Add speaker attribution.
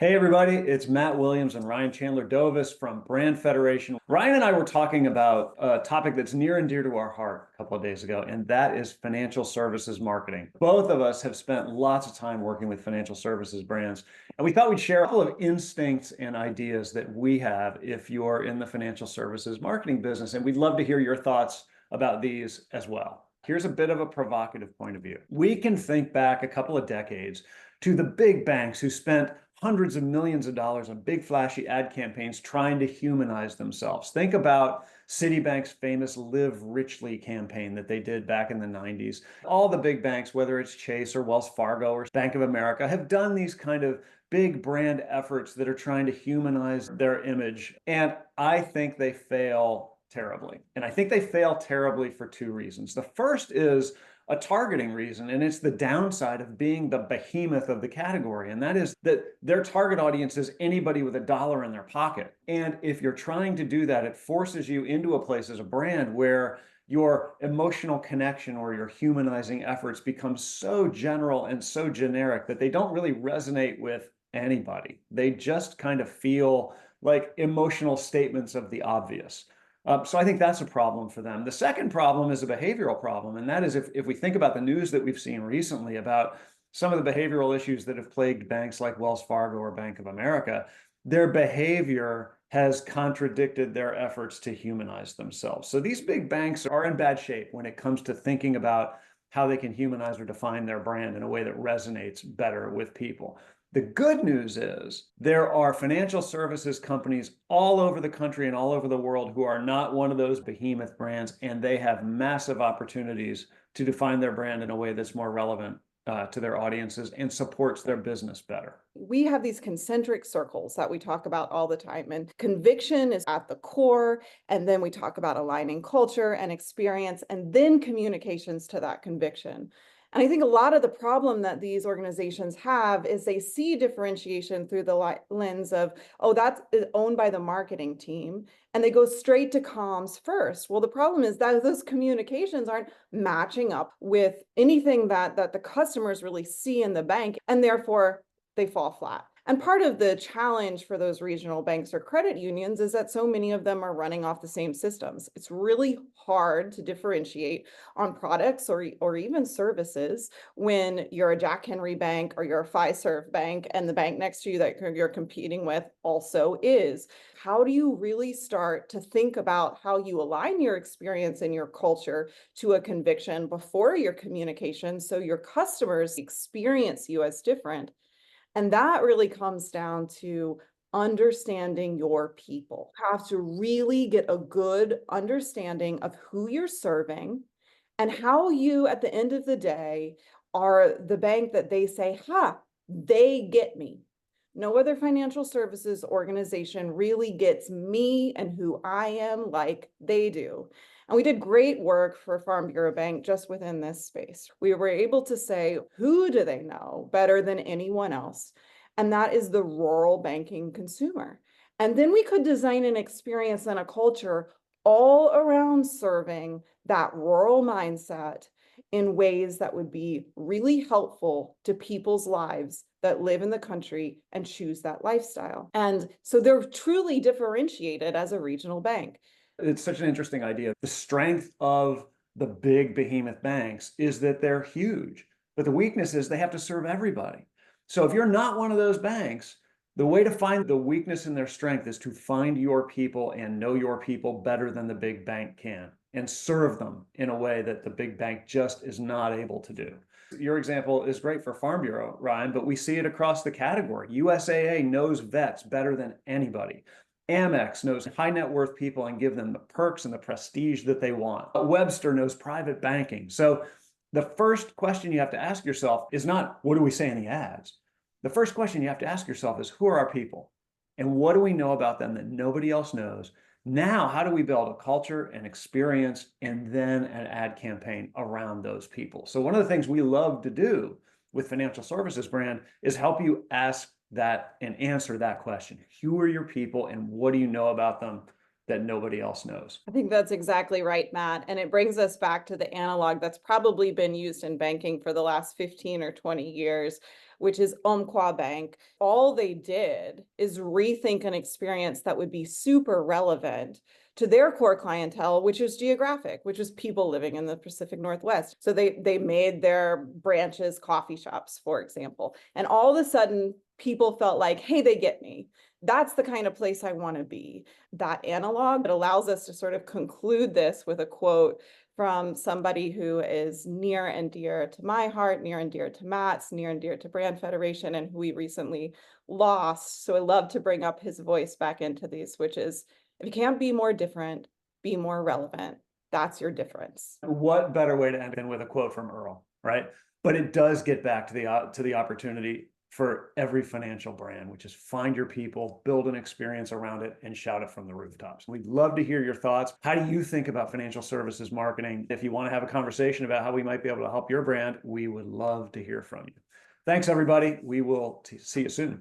Speaker 1: Hey everybody, it's Matt Williams and Rian Chandler-Dovis from Brand Federation. Ryan and I were talking about a topic that's near and dear to our heart a couple of days ago, and that is financial services marketing. Both of us have spent lots of time working with financial services brands, and we thought we'd share a couple of instincts and ideas that we have if you're in the financial services marketing business, and we'd love to hear your thoughts about these as well. Here's a bit of a provocative point of view. We can think back a couple of decades to the big banks who spent hundreds of millions of dollars on big flashy ad campaigns trying to humanize themselves. Think about Citibank's famous Live Richly campaign that they did back in the 90s. All the big banks, whether it's Chase or Wells Fargo or Bank of America, have done these kind of big brand efforts that are trying to humanize their image. And I think they fail terribly. And I think they fail terribly for two reasons. The first is a targeting reason, and it's the downside of being the behemoth of the category, and that is that their target audience is anybody with a dollar in their pocket. And if you're trying to do that, it forces you into a place as a brand where your emotional connection or your humanizing efforts become so general and so generic that they don't really resonate with anybody. They just kind of feel like emotional statements of the obvious. So I think that's a problem for them. The second problem is a behavioral problem, and that is if we think about the news that we've seen recently about some of the behavioral issues that have plagued banks like Wells Fargo or Bank of America, their behavior has contradicted their efforts to humanize themselves. So these big banks are in bad shape when it comes to thinking about how they can humanize or define their brand in a way that resonates better with people. The good news is there are financial services companies all over the country and all over the world who are not one of those behemoth brands, and they have massive opportunities to define their brand in a way that's more relevant to their audiences and supports their business better.
Speaker 2: We have these concentric circles that we talk about all the time, and conviction is at the core. And then we talk about aligning culture and experience, and then communications to that conviction. And I think a lot of the problem that these organizations have is they see differentiation through the lens of, oh, that's owned by the marketing team, and they go straight to comms first. Well, the problem is that those communications aren't matching up with anything that the customers really see in the bank, and therefore they fall flat. And part of the challenge for those regional banks or credit unions is that so many of them are running off the same systems. It's really hard to differentiate on products or even services when you're a Jack Henry bank or you're a Fiserv bank and the bank next to you that you're competing with also is. How do you really start to think about how you align your experience and your culture to a conviction before your communication so your customers experience you as different? And that really comes down to understanding your people. You have to really get a good understanding of who you're serving and how you, at the end of the day, are the bank that they say, they get me. No other financial services organization really gets me and who I am like they do. And we did great work for Farm Bureau Bank just within this space. We were able to say, who do they know better than anyone else? And that is the rural banking consumer. And then we could design an experience and a culture all around serving that rural mindset in ways that would be really helpful to people's lives that live in the country and choose that lifestyle. And so they're truly differentiated as a regional bank.
Speaker 1: It's such an interesting idea. The strength of the big behemoth banks is that they're huge, but the weakness is they have to serve everybody. So if you're not one of those banks, the way to find the weakness in their strength is to find your people and know your people better than the big bank can and serve them in a way that the big bank just is not able to do. Your example is great for Farm Bureau, Ryan, but we see it across the category. USAA knows vets better than anybody. Amex knows high net worth people and give them the perks and the prestige that they want. Webster knows private banking. So the first question you have to ask yourself is not, what do we say in the ads? The first question you have to ask yourself is, who are our people? And what do we know about them that nobody else knows? Now, how do we build a culture and experience and then an ad campaign around those people? So one of the things we love to do with Financial Services Brand is help you ask that and answer that question. Who are your people and what do you know about them that nobody else knows?
Speaker 2: I think that's exactly right, Matt. And it brings us back to the analog that's probably been used in banking for the last 15 or 20 years, which is Umpqua Bank. All they did is rethink an experience that would be super relevant to their core clientele, which is geographic, which is people living in the Pacific Northwest. So they made their branches coffee shops, for example. And all of a sudden, people felt like, hey, they get me. That's the kind of place I want to be. That analog, it allows us to sort of conclude this with a quote from somebody who is near and dear to my heart, near and dear to Matt's, near and dear to Brand Federation, and who we recently lost. So I love to bring up his voice back into these, which is, if you can't be more different, be more relevant. That's your difference.
Speaker 1: What better way to end than with a quote from Earl, right? But it does get back to the opportunity for every financial brand, which is find your people, build an experience around it, and shout it from the rooftops. We'd love to hear your thoughts. How do you think about financial services marketing? If you want to have a conversation about how we might be able to help your brand, we would love to hear from you. Thanks, everybody. We will see you soon.